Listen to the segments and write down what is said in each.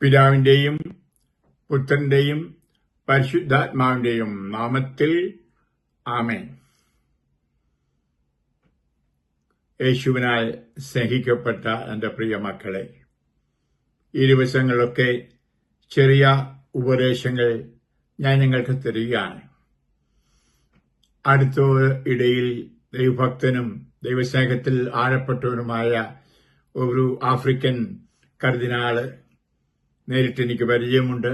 പിതാവിന്റെയും പുത്രന്റെയും പരിശുദ്ധാത്മാവിന്റെയും നാമത്തിൽ ആമേൻ. യേശുവിനാൽ സ്നേഹിക്കപ്പെട്ട എൻ്റെ പ്രിയ മക്കളെ, ഈ ദിവസങ്ങളിലൊക്കെ ചെറിയ ഉപദേശങ്ങൾ ഞാൻ നിങ്ങൾക്ക് തരികയാണ്. അടുത്ത ഇടയിൽ ദൈവഭക്തനും ദൈവസ്നേഹത്തിൽ ആഴപ്പെട്ടവനുമായ ഒരു ആഫ്രിക്കൻ കർദിനാള് നേരിട്ട് എനിക്ക് പരിചയമുണ്ട്.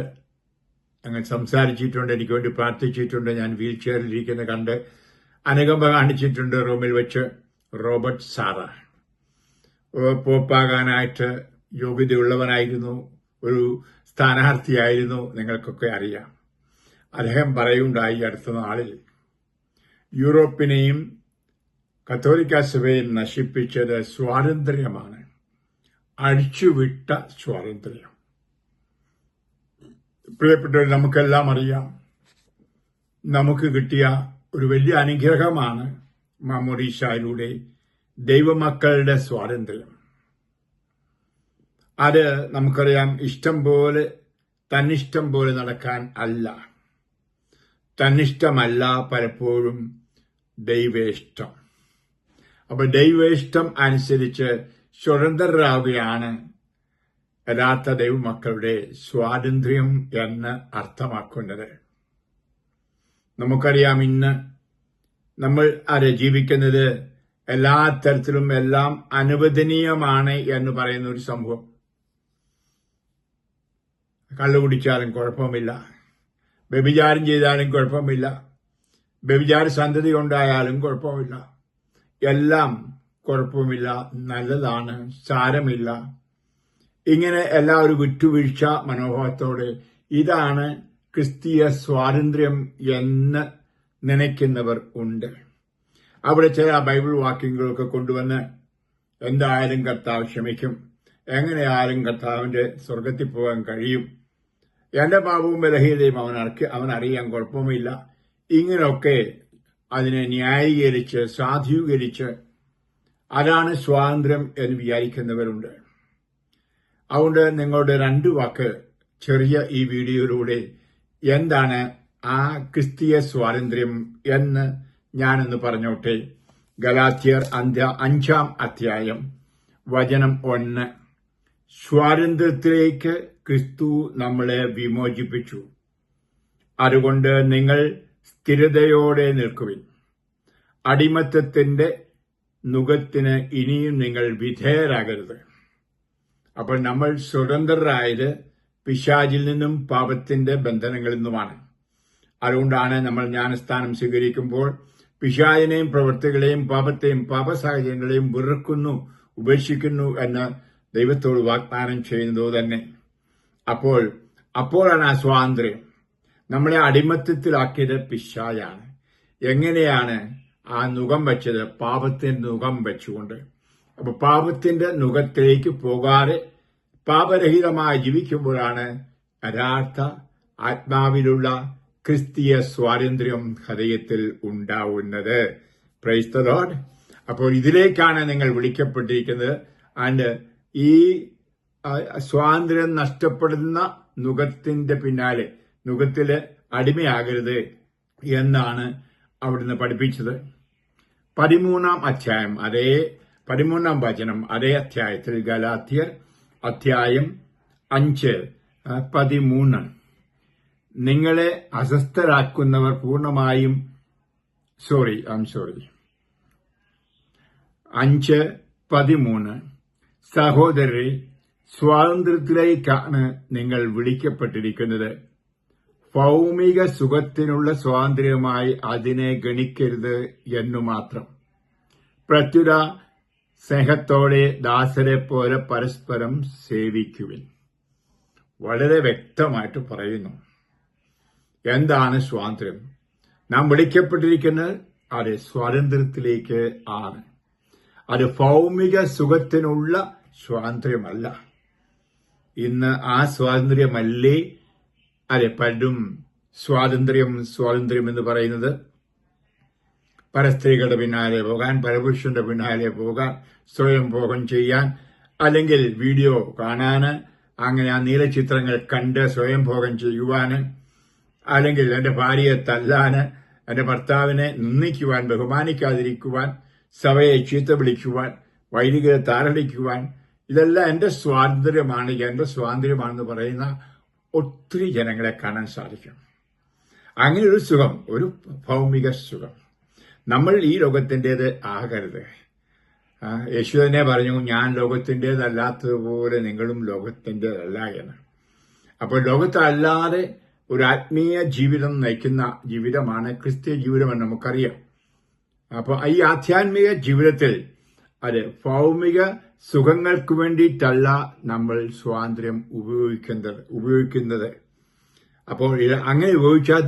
അങ്ങനെ സംസാരിച്ചിട്ടുണ്ട്, എനിക്ക് വേണ്ടി പ്രാർത്ഥിച്ചിട്ടുണ്ട്. ഞാൻ വീൽ ചെയറിലിരിക്കുന്ന കണ്ട് അനുകമ്പ കാണിച്ചിട്ടുണ്ട്. റൂമിൽ വെച്ച് റോബർട്ട് സാറ പോപ്പാകാനായിട്ട് യോഗ്യതയുള്ളവനായിരുന്നു, ഒരു സ്ഥാനാർത്ഥിയായിരുന്നു, നിങ്ങൾക്കൊക്കെ അറിയാം. അദ്ദേഹം പറയുണ്ടായി, അടുത്ത നാളിൽ യൂറോപ്പിനെയും കത്തോലിക്ക സഭയും നശിപ്പിച്ചത് സ്വാതന്ത്ര്യമാണ്, അഴിച്ചുവിട്ട സ്വാതന്ത്ര്യം. പ്രിയപ്പെട്ടവർ, നമുക്കെല്ലാം അറിയാം, നമുക്ക് കിട്ടിയ ഒരു വലിയ അനുഗ്രഹമാണ് മാമോദീസയിലൂടെ ദൈവമക്കളുടെ സ്വാതന്ത്ര്യം. അത് നമുക്കറിയാം, ഇഷ്ടം പോലെ തന്നിഷ്ടം പോലെ നടക്കാൻ അല്ല, തന്നിഷ്ടമല്ല പലപ്പോഴും ദൈവേഷ്ടം. അപ്പൊ ദൈവേഷ്ടം അനുസരിച്ച് സ്വതന്ത്രരാകുകയാണ് യഥാർത്ഥ ദൈവമക്കളുടെ സ്വാതന്ത്ര്യം എന്ന് അർത്ഥമാക്കുന്നത്. നമുക്കറിയാം, ഇന്ന് നമ്മൾ ജീവിക്കുന്നത് എല്ലാ തരത്തിലും എല്ലാം അനുവദനീയമാണ് എന്ന് പറയുന്ന ഒരു സംഭവം. കള്ളു കുടിച്ചാലും കുഴപ്പമില്ല, വ്യഭിചാരം ചെയ്താലും കുഴപ്പമില്ല, വ്യഭിചാര സന്തതി ഉണ്ടായാലും കുഴപ്പമില്ല, എല്ലാം കുഴപ്പമില്ല, നല്ലതാണ്, സാരമില്ല. ഇങ്ങനെ എല്ലാവരും വിട്ടുവീഴ്ച മനോഭാവത്തോടെ ഇതാണ് ക്രിസ്തീയ സ്വാതന്ത്ര്യം എന്ന് നനയ്ക്കുന്നവർ ഉണ്ട്. അവിടെ ചില ബൈബിൾ വാക്യങ്ങളൊക്കെ കൊണ്ടുവന്ന് എന്തായാലും കർത്താവ് ക്ഷമിക്കും, എങ്ങനെയായാലും കർത്താവിന്റെ സ്വർഗത്തിൽ പോകാൻ കഴിയും, എന്റെ പാപവും ബലഹീനതയും അവനറിയാൻ കുഴപ്പമില്ല, ഇങ്ങനെയൊക്കെ അതിനെ ന്യായീകരിച്ച് സാധൂകരിച്ച് അതാണ് സ്വാതന്ത്ര്യം എന്ന് വിചാരിക്കുന്നവരുണ്ട്. അതുകൊണ്ട് നിങ്ങളുടെ 2 വാക്ക് ചെറിയ ഈ വീഡിയോയിലൂടെ എന്താണ് ആ ക്രിസ്തീയ സ്വാതന്ത്ര്യം എന്ന് ഞാനൊന്ന് പറഞ്ഞോട്ടെ. ഗലാത്യർ 5-ാം അധ്യായം വചനം 1. സ്വാതന്ത്ര്യത്തിലേക്ക് ക്രിസ്തു നമ്മളെ വിമോചിപ്പിച്ചു, അതുകൊണ്ട് നിങ്ങൾ സ്ഥിരതയോടെ നിൽക്കുവിൻ. അടിമത്തത്തിന്റെ നുകത്തിന് ഇനിയും നിങ്ങൾ വിധേയരാകരുത്. അപ്പോൾ നമ്മൾ സ്വതന്ത്രരായത് പിശാചിൽ നിന്നും പാപത്തിന്റെ ബന്ധനങ്ങളിൽ നിന്നുമാണ്. അതുകൊണ്ടാണ് നമ്മൾ ജ്ഞാനസ്ഥാനം സ്വീകരിക്കുമ്പോൾ പിശാചിനെയും പ്രവൃത്തികളെയും പാപത്തെയും പാപസാഹചര്യങ്ങളെയും വെറുക്കുന്നു, ഉപേക്ഷിക്കുന്നു എന്ന് ദൈവത്തോട് വാഗ്ദാനം ചെയ്യുന്നത് തന്നെ. അപ്പോഴാണ് ആ സ്വാതന്ത്ര്യം. നമ്മളെ അടിമത്തത്തിലാക്കിയത് പിശാചാണ്. എങ്ങനെയാണ് ആ നുകം വെച്ചത്? പാപത്തിന്റെ നുകം വെച്ചുകൊണ്ട്. അപ്പൊ പാപത്തിന്റെ നുകത്തിലേക്ക് പോകാതെ പാപരഹിതമായി ജീവിക്കുമ്പോഴാണ് യഥാർത്ഥ ആത്മാവിലുള്ള ക്രിസ്തീയ സ്വാതന്ത്ര്യം ഹൃദയത്തിൽ ഉണ്ടാവുന്നത്. Price the Lord. അപ്പോൾ ഇതിലേക്കാണ് നിങ്ങൾ വിളിക്കപ്പെട്ടിരിക്കുന്നത്. ആൻഡ് ഈ സ്വാതന്ത്ര്യം നഷ്ടപ്പെടുന്ന നുകത്തിന്റെ പിന്നാലെ, നുകത്തില് അടിമയാകരുത് എന്നാണ് അവിടുന്ന് പഠിപ്പിച്ചത്. 13-ാം അധ്യായം, 13-ാം വചനം അതേ അധ്യായത്തിൽ, ഗലാത്യർ അധ്യായം 5:13. നിങ്ങളെ അസ്വസ്ഥരാക്കുന്നവർ പൂർണ്ണമായും 5:13. സഹോദരരെ, സ്വാതന്ത്ര്യത്തിലേക്കാണ് നിങ്ങൾ വിളിക്കപ്പെട്ടിരിക്കുന്നത്. ഭൗമിക സുഖത്തിനുള്ള സ്വാതന്ത്ര്യമായി അതിനെ ഗണിക്കരുത് എന്നു മാത്രം. പ്രത്യുത സ്നേഹത്തോടെ ദാസരെ പോലെ പരസ്പരം സേവിക്കുവിൻ. വളരെ വ്യക്തമായിട്ട് പറയുന്നു എന്താണ് സ്വാതന്ത്ര്യം. നാം വിളിക്കപ്പെട്ടിരിക്കുന്നത് അത് സ്വാതന്ത്ര്യത്തിലേക്ക് ആണ്. അത് ഭൗമിക സുഖത്തിനുള്ള സ്വാതന്ത്ര്യമല്ല. ഇന്ന് ആ സ്വാതന്ത്ര്യമല്ലേ പലരും സ്വാതന്ത്ര്യം എന്ന് പറയുന്നത്. പരസ്ത്രീകളുടെ പിന്നാലെ പോകാൻ, പരപുരുഷന്റെ പിന്നാലെ പോകാൻ, സ്വയം ഭോഗം ചെയ്യാൻ, അല്ലെങ്കിൽ വീഡിയോ കാണാൻ, അങ്ങനെ ആ നീലച്ചിത്രങ്ങൾ കണ്ട് സ്വയം ഭോഗം ചെയ്യുവാന്, അല്ലെങ്കിൽ എന്റെ ഭാര്യയെ തല്ലാന്, എന്റെ ഭർത്താവിനെ നിന്ദിക്കുവാൻ, ബഹുമാനിക്കാതിരിക്കുവാൻ, സഭയെ ചീത്ത വിളിക്കുവാൻ, വൈദികരെ താരടിക്കുവാൻ, ഇതെല്ലാം എന്റെ സ്വാതന്ത്ര്യമാണെന്ന് പറയുന്ന ഒത്തിരി ജനങ്ങളെ കാണാൻ സാധിക്കും. അങ്ങനെ ഒരു സുഖം, ഒരു ഭൗമിക സുഖം നമ്മൾ ഈ ലോകത്തിൻ്റെത് ആകരുത്. യേശു തന്നെ പറഞ്ഞു, ഞാൻ ലോകത്തിൻ്റെതല്ലാത്തതുപോലെ നിങ്ങളും ലോകത്തിൻ്റെതല്ല എന്ന്. അപ്പോൾ ലോകത്തല്ലാതെ ഒരു ആത്മീയ ജീവിതം നയിക്കുന്ന ജീവിതമാണ് ക്രിസ്തീയ ജീവിതമെന്ന് നമുക്കറിയാം. അപ്പോൾ ഈ ആധ്യാത്മിക ജീവിതത്തിൽ അത് ഭൗമിക സുഖങ്ങൾക്ക് വേണ്ടിയിട്ടല്ല നമ്മൾ സ്വാതന്ത്ര്യം ഉപയോഗിക്കുന്നത്. അപ്പോൾ അങ്ങനെ ഉപയോഗിച്ചാൽ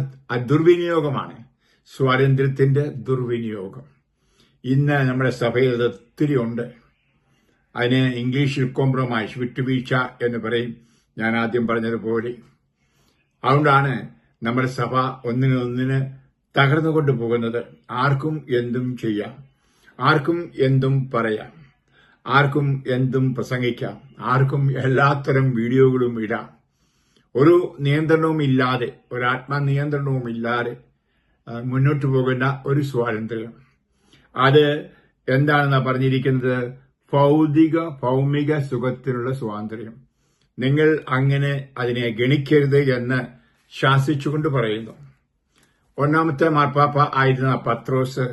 ദുർവിനിയോഗമാണ്, സ്വാതന്ത്ര്യത്തിന്റെ ദുർവിനിയോഗം. ഇന്ന് നമ്മുടെ സഭയിൽ ഒത്തിരി ഉണ്ട്. അതിന് ഇംഗ്ലീഷിൽ കോംപ്രമൈസ്, വിട്ടുവീഴ്ച എന്ന് പറയും, ഞാൻ ആദ്യം പറഞ്ഞതുപോലെ. അതുകൊണ്ടാണ് നമ്മുടെ സഭ ഒന്നിനൊന്നിന് തകർന്നുകൊണ്ട് പോകുന്നത്. ആർക്കും എന്തും ചെയ്യാം, ആർക്കും എന്തും പറയാം, ആർക്കും എന്തും പ്രസംഗിക്കാം, ആർക്കും എല്ലാത്തരം വീഡിയോകളും ഇടാം. ഒരു നിയന്ത്രണവും ഇല്ലാതെ, ഒരു ആത്മനിയന്ത്രണവും ഇല്ലാതെ മുന്നോട്ട് പോകുന്ന ഒരു സ്വാതന്ത്ര്യം. അത് എന്താണെന്നാ പറഞ്ഞിരിക്കുന്നത്? ഭൗമിക സുഖത്തിനുള്ള സ്വാതന്ത്ര്യം. നിങ്ങൾ അങ്ങനെ അതിനെ ഗണിക്കരുത് എന്ന് ശാസിച്ചുകൊണ്ട് പറയുന്നു. ഒന്നാമത്തെ മാർപ്പാപ്പ ആയിരുന്ന പത്രോസ്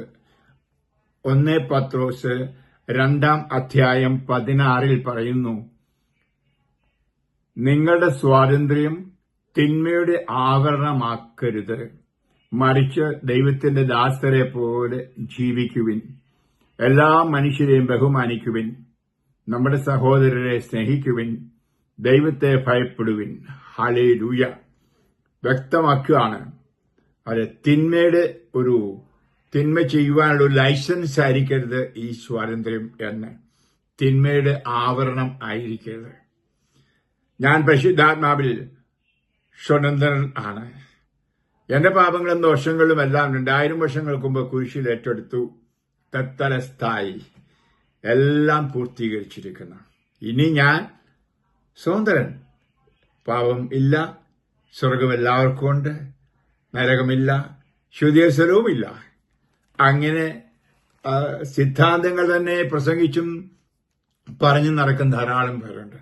1 പത്രോസ് 2:16 പറയുന്നു, നിങ്ങളുടെ സ്വാതന്ത്ര്യം തിന്മയുടെ ആവരണമാക്കരുത്, മറിച്ച് ദൈവത്തിന്റെ ദാസരെ പോലെ ജീവിക്കുവിൻ. എല്ലാ മനുഷ്യരെയും ബഹുമാനിക്കുവിൻ, നമ്മുടെ സഹോദരരെ സ്നേഹിക്കുവിൻ, ദൈവത്തെ ഭയപ്പെടുവിൻ. ഹല്ലേലൂയ. വ്യക്തമാക്കുകയാണ് അത് തിന്മ ചെയ്യുവാനുള്ള ഒരു ലൈസൻസ് ആയിരിക്കരുത് ഈ സ്വാതന്ത്ര്യം എന്ന്. തിന്മയുടെ ആവരണം ആയിരിക്കരുത്. ഞാൻ പരിശുദ്ധാത്മാവിൽ സ്വതന്ത്രൻ ആണ്. എന്റെ പാപങ്ങളും ദോഷങ്ങളും എല്ലാം 2000 വർഷങ്ങൾക്ക് മുമ്പ് കുരിശിൽ ഏറ്റെടുത്തു. തത്തലസ്ഥായി എല്ലാം പൂർത്തീകരിച്ചിരിക്കുന്നു. ഇനി ഞാൻ സ്വതന്ത്രൻ. പാപം ഇല്ല, സ്വർഗം എല്ലാവർക്കും ഉണ്ട്, നരകമില്ല, ശുദ്ധീകരണവുമില്ല. അങ്ങനെ സിദ്ധാന്തങ്ങൾ തന്നെ പ്രസംഗിച്ചും പറഞ്ഞു നടക്കുന്ന ധാരാളം പേരുണ്ട്.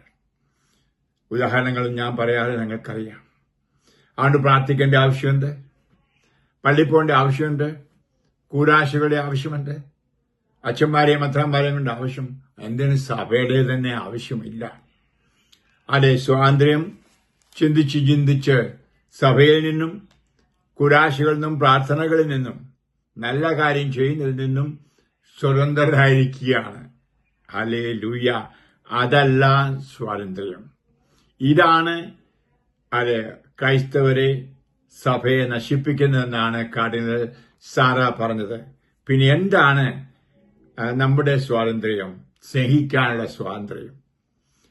ഉദാഹരണങ്ങളും ഞാൻ പറയാതെ നിങ്ങൾക്കറിയാം. അതുകൊണ്ട് പ്രാർത്ഥിക്കേണ്ട ആവശ്യമുണ്ട്, പള്ളിയിൽ പോകേണ്ട ആവശ്യമുണ്ട്, കൂടാശകളുടെ ആവശ്യമുണ്ട്, അച്ഛന്മാരെയും മെത്രാന്മാരെയും കൊണ്ട് ആവശ്യം. എന്തിന് സഭയുടെ തന്നെ ആവശ്യമില്ല. അതെ, സ്വാതന്ത്ര്യം ചിന്തിച്ച് സഭയിൽ നിന്നും, കൂടാശകളിൽ നിന്നും, പ്രാർത്ഥനകളിൽ നിന്നും, നല്ല കാര്യം ചെയ്യുന്നതിൽ നിന്നും സ്വതന്ത്രരായിരിക്കുകയാണ്. ഹല്ലേലൂയ. അതല്ല സ്വാതന്ത്ര്യം. ഇതാണ് ക്രൈസ്തവരെ, സഭയെ നശിപ്പിക്കുന്നതെന്നാണ് കാർഡിനൽ സാറ പറഞ്ഞത്. പിന്നെ എന്താണ് നമ്മുടെ സ്വാതന്ത്ര്യം? സ്നേഹിക്കാനുള്ള സ്വാതന്ത്ര്യം.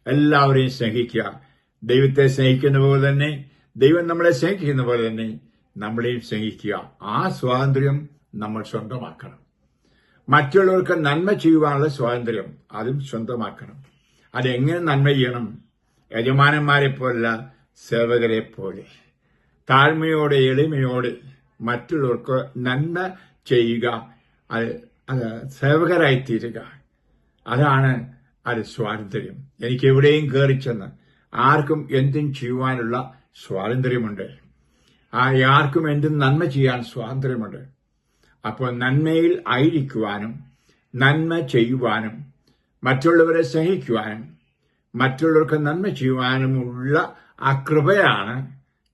എല്ലാവരെയും സ്നേഹിക്കുക. ദൈവത്തെ സ്നേഹിക്കുന്ന പോലെ തന്നെ, ദൈവം നമ്മളെ സ്നേഹിക്കുന്ന പോലെ തന്നെ നമ്മളെയും സ്നേഹിക്കുക. ആ സ്വാതന്ത്ര്യം നമ്മൾ സ്വന്തമാക്കണം. മറ്റുള്ളവർക്ക് നന്മ ചെയ്യുവാനുള്ള സ്വാതന്ത്ര്യം അതും സ്വന്തമാക്കണം. അതെങ്ങനെ നന്മ ചെയ്യണം? യജമാനന്മാരെ പോലല്ല, സേവകരെ പോലെ താഴ്മയോടെ, എളിമയോടെ മറ്റുള്ളവർക്ക് നന്മ ചെയ്യുക. അത് സേവകരായിത്തീരുക. അതാണ് സ്വാതന്ത്ര്യം. എനിക്ക് എവിടെയും കയറിച്ചെന്ന് ആർക്കും എന്തും ചെയ്യുവാനുള്ള സ്വാതന്ത്ര്യമുണ്ട്. ആർക്കും എന്തും നന്മ ചെയ്യാൻ സ്വാതന്ത്ര്യമുണ്ട്. അപ്പോൾ നന്മയിൽ ആയിരിക്കുവാനും, നന്മ ചെയ്യുവാനും, മറ്റുള്ളവരെ സ്നേഹിക്കുവാനും, മറ്റുള്ളവർക്ക് നന്മ ചെയ്യുവാനുമുള്ള ആ കൃപയാണ്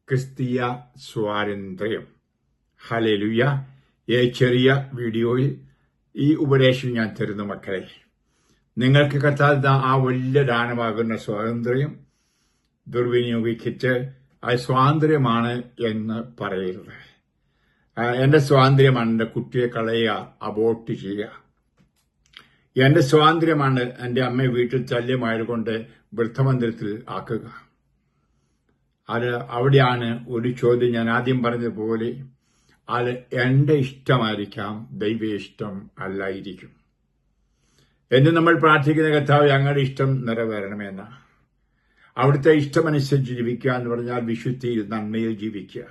ക്രിസ്തീയ സ്വാതന്ത്ര്യം. ഹല്ലേലൂയ. ഈ ചെറിയ വീഡിയോയിൽ ഈ ഉപദേശം ഞാൻ തരുന്നു. മക്കളെ, നിങ്ങൾക്ക് കർത്താവ് ആ വലിയ ദാനമാകുന്ന സ്വാതന്ത്ര്യം ദുർവിനിയോഗിച്ചിട്ട് അത് സ്വാതന്ത്ര്യമാണ് എന്ന് പറയരുത്. എന്റെ സ്വാതന്ത്ര്യമാണ് എന്റെ കുട്ടിയെ കളയുക, അബോർട്ട് ചെയ്യുക. എന്റെ സ്വാതന്ത്ര്യമാണ് എന്റെ അമ്മയെ വീട്ടിൽ ശല്യമായതുകൊണ്ട് വൃദ്ധമന്ദിരത്തിൽ ആക്കുക. അവിടെയാണ് ഒരു ചോദ്യം. ഞാൻ ആദ്യം പറഞ്ഞതുപോലെ അത് എന്റെ ഇഷ്ടമായിരിക്കാം, ദൈവ ഇഷ്ടം അല്ലായിരിക്കും. എന്ന് നമ്മൾ പ്രാർത്ഥിക്കുന്ന കർത്താവ് ഞങ്ങളുടെ ഇഷ്ടം നിറവേറണമെന്ന. അവിടുത്തെ ഇഷ്ടമനുസരിച്ച് ജീവിക്കുക എന്ന് പറഞ്ഞാൽ വിശുദ്ധിയിൽ, നന്മയിൽ ജീവിക്കുക.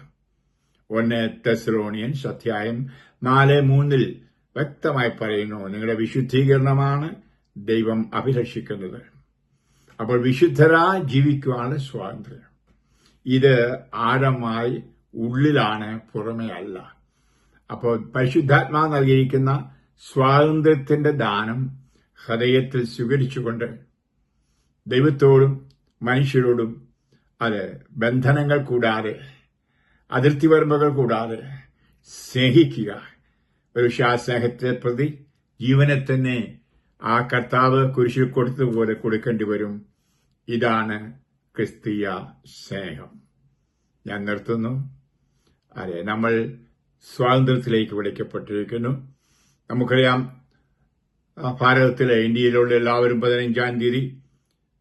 1 തെസ്സലോനിയൻസ് അധ്യായം 4:3 വ്യക്തമായി പറയുന്നു, നിങ്ങളുടെ വിശുദ്ധീകരണമാണ് ദൈവം അഭിലഷിക്കുന്നത്. അപ്പോൾ വിശുദ്ധരായി ജീവിക്കുവാനുള്ള സ്വാതന്ത്ര്യം ഇത് ആഴമായി ഉള്ളിലാണ്, പുറമേ അല്ല. അപ്പോൾ പരിശുദ്ധാത്മാവ് നൽകിയിരിക്കുന്ന സ്വാതന്ത്ര്യത്തിന്റെ ദാനം ഹൃദയത്തിൽ സ്വീകരിച്ചുകൊണ്ട് ദൈവത്തോടും മനുഷ്യരോടും അത് ബന്ധനങ്ങൾ കൂടാതെ, അതിർത്തി വരമ്പുകൾ കൂടാതെ സ്നേഹിക്കുക. ഒരു സ്നേഹത്തെ പ്രതി ജീവനെ തന്നെ ആ കർത്താവ് കുരിശിൽ കൊടുത്തതുപോലെ കൊടുക്കേണ്ടി വരും. ഇതാണ് ക്രിസ്തീയ സ്നേഹം. ഞാൻ നിർത്തുന്നു. അതെ, നമ്മൾ സ്വാതന്ത്ര്യത്തിലേക്ക് വിളിക്കപ്പെട്ടിരിക്കുന്നു. നമുക്കറിയാം, ഭാരതത്തിലെ, ഇന്ത്യയിലുള്ള എല്ലാവരും 15-ാം തീയതി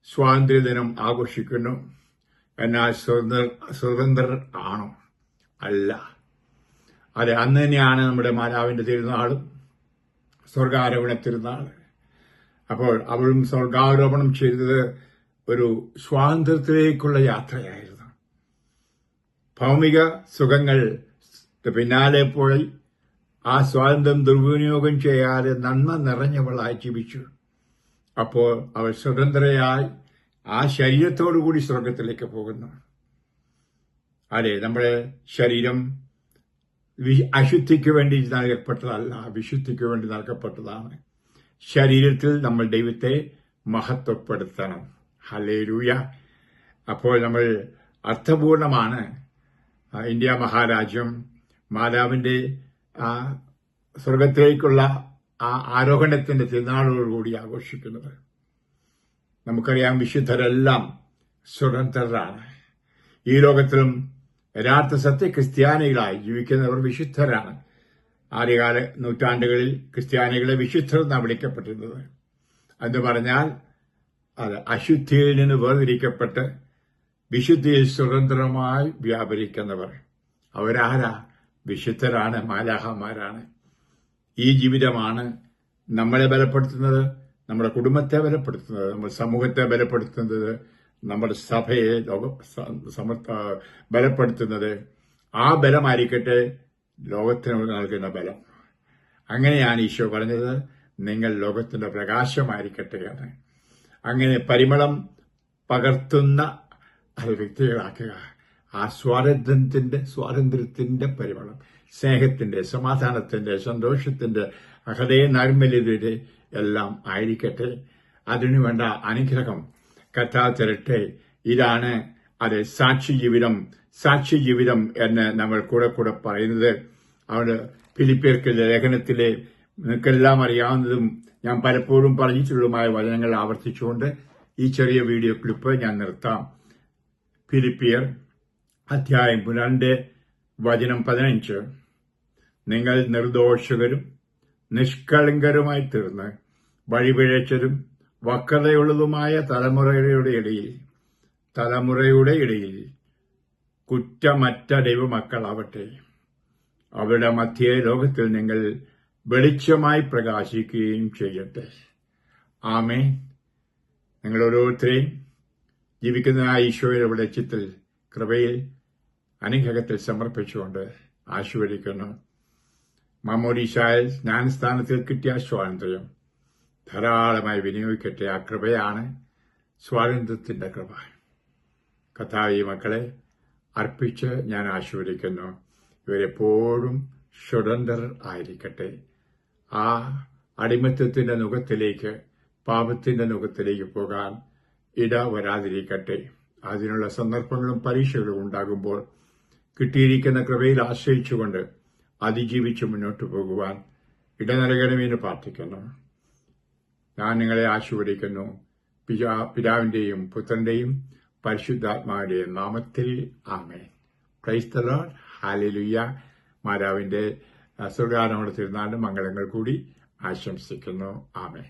സ്വാതന്ത്ര്യദിനം ആഘോഷിക്കുന്നു. എന്നാൽ സ്വതന്ത്രർ ആണോ? അല്ല. അതെ, അന്ന് തന്നെയാണ് നമ്മുടെ മാതാവിന്റെ തിരുനാളും സ്വർഗാരോപണ തിരുനാൾ. അപ്പോൾ അവളും സ്വർഗാരോപണം ചെയ്തത് ഒരു സ്വാതന്ത്ര്യത്തിലേക്കുള്ള യാത്രയായിരുന്നു. ഭൗമിക സുഖങ്ങൾ പിന്നാലെ പോയി ആ സ്വാതന്ത്ര്യം ദുർവിനിയോഗം ചെയ്യാതെ നന്മ നിറഞ്ഞവളായി ജീവിച്ചു. അപ്പോൾ അവൾ സ്വതന്ത്രയായി ആ ശരീരത്തോടുകൂടി സ്വർഗത്തിലേക്ക് പോകുന്നു. അതെ, നമ്മുടെ ശരീരം അശുദ്ധിക്ക് വേണ്ടി നൽകപ്പെട്ടതല്ല, വിശുദ്ധിക്ക് വേണ്ടി നൽകപ്പെട്ടതാണ്. ശരീരത്തിൽ നമ്മൾ ദൈവത്തെ മഹത്വപ്പെടുത്തണം. ഹല്ലേലൂയ. അപ്പോൾ നമ്മൾ അർത്ഥപൂർണമാണ് ഇന്ത്യ മഹാരാജ്യം മാതാവിന്റെ സ്വർഗത്തിലേക്കുള്ള ആ ആരോഹണത്തിന്റെ തിരുനാളോടുകൂടി ആഘോഷിക്കുന്നത്. നമുക്കറിയാം, വിശുദ്ധരെല്ലാം സ്വതന്ത്രരാണ്. ഈ ലോകത്തിലും യഥാർത്ഥ സത്യ ക്രിസ്ത്യാനികളായി ജീവിക്കുന്നവർ വിശുദ്ധരാണ്. ആദ്യകാല നൂറ്റാണ്ടുകളിൽ ക്രിസ്ത്യാനികളെ വിശുദ്ധർ എന്നാണ് വിളിക്കപ്പെട്ടിരുന്നത്. എന്ന് പറഞ്ഞാൽ അത് അശുദ്ധിയിൽ നിന്ന് വേർതിരിക്കപ്പെട്ട് വിശുദ്ധിയിൽ സ്വതന്ത്രമായി വ്യാപരിക്കുന്നവർ. അവരാരാ? വിശുദ്ധരാണ്, മാലാഹമാരാണ്. ഈ ജീവിതമാണ് നമ്മളെ ബലപ്പെടുത്തുന്നത്, നമ്മുടെ കുടുംബത്തെ ബലപ്പെടുത്തുന്നത്, നമ്മുടെ സമൂഹത്തെ ബലപ്പെടുത്തുന്നത്, നമ്മുടെ സഭയെ ബലപ്പെടുത്തുന്നത്. ആ ബലമായിരിക്കട്ടെ ലോകത്തിന് നൽകുന്ന ബലം. അങ്ങനെയാണ് ഈശോ പറഞ്ഞത്, നിങ്ങൾ ലോകത്തിന്റെ പ്രകാശമായിരിക്കട്ടെ എന്ന്. അങ്ങനെ പരിമളം പകർത്തുന്ന വ്യക്തികളാക്കുക. ആ സ്വാതന്ത്ര്യത്തിന്റെ പരിമളം, സ്നേഹത്തിന്റെ, സമാധാനത്തിന്റെ, സന്തോഷത്തിന്റെ, ഹൃദയ നൈർമല്യതയുടെ എല്ലാം ആയിരിക്കട്ടെ. അതിനുവേണ്ട അനുഗ്രഹം കർത്താവ് തരട്ടെ. ഇതാണ് അത് സാക്ഷി ജീവിതം എന്ന് നമ്മൾ കൂടെ പറയുന്നത്. അവിടെ ഫിലിപ്പിയർക്കുള്ള ലേഖനത്തിലെ നിങ്ങൾക്കെല്ലാം അറിയാവുന്നതും ഞാൻ പലപ്പോഴും പറഞ്ഞിട്ടുള്ളതുമായ വചനങ്ങൾ ആവർത്തിച്ചുകൊണ്ട് ഈ ചെറിയ വീഡിയോ ക്ലിപ്പ് ഞാൻ നിർത്താം. ഫിലിപ്പിയർ അധ്യായം 2:15 നിങ്ങൾ നിർദോഷകരും നിഷ്കളങ്കരുമായി തീർന്ന് വഴിപിഴച്ചതും വക്രതയുള്ളതുമായ തലമുറയുടെ ഇടയിൽ കുറ്റമറ്റ ദൈവമക്കളാവട്ടെ. അവരുടെ മധ്യേ ലോകത്തിൽ നിങ്ങൾ വെളിച്ചമായി പ്രകാശിക്കുകയും ചെയ്യട്ടെ. ആമേൻ. നിങ്ങൾ ഓരോരുത്തരെയും ജീവിക്കുന്ന ഈശോയുടെ വെളിച്ചത്തിൽ, കൃപയിൽ, അനുഗ്രഹത്തിൽ സമർപ്പിച്ചുകൊണ്ട് ആശീർവദിക്കുന്നു. മാമോദീസായിൽ ജ്ഞാനസ്ഥാനത്തിൽ കിട്ടിയ സ്വാതന്ത്ര്യം ധാരാളമായി വിനിയോഗിക്കട്ടെ. ആ കൃപയാണ് സ്വാതന്ത്ര്യത്തിന്റെ കൃപ. കർത്താവേ, ഈ മക്കളെ അർപ്പിച്ച് ഞാൻ ആശീർവദിക്കുന്നു. ഇവരെപ്പോഴും സ്വതന്ത്രർ ആയിരിക്കട്ടെ. ആ അടിമത്തത്തിന്റെ നുഖത്തിലേക്ക്, പാപത്തിന്റെ നുഖത്തിലേക്ക് പോകാൻ ഇട വരാതിരിക്കട്ടെ. അതിനുള്ള സന്ദർഭങ്ങളും പരീക്ഷകളും ഉണ്ടാകുമ്പോൾ കിട്ടിയിരിക്കുന്ന കൃപയിൽ ആശ്രയിച്ചുകൊണ്ട് അതിജീവിച്ച് മുന്നോട്ട് പോകുവാൻ ഇടനൽകണമെന്ന് പ്രാർത്ഥിക്കുന്നു. ഞാൻ നിങ്ങളെ ആശീർവദിക്കുന്നു. പിതാവിന്റെയും പുത്രന്റെയും പരിശുദ്ധാത്മാവിന്റെയും നാമത്തിൽ. ആമേൻ. Praise the lord. ഹല്ലേലൂയ. മാതാവിന്റെ സ്വർഗാരോഹണ തിരുനാളിന്റെ മംഗളങ്ങൾ കൂടി ആശംസിക്കുന്നു. ആമേൻ.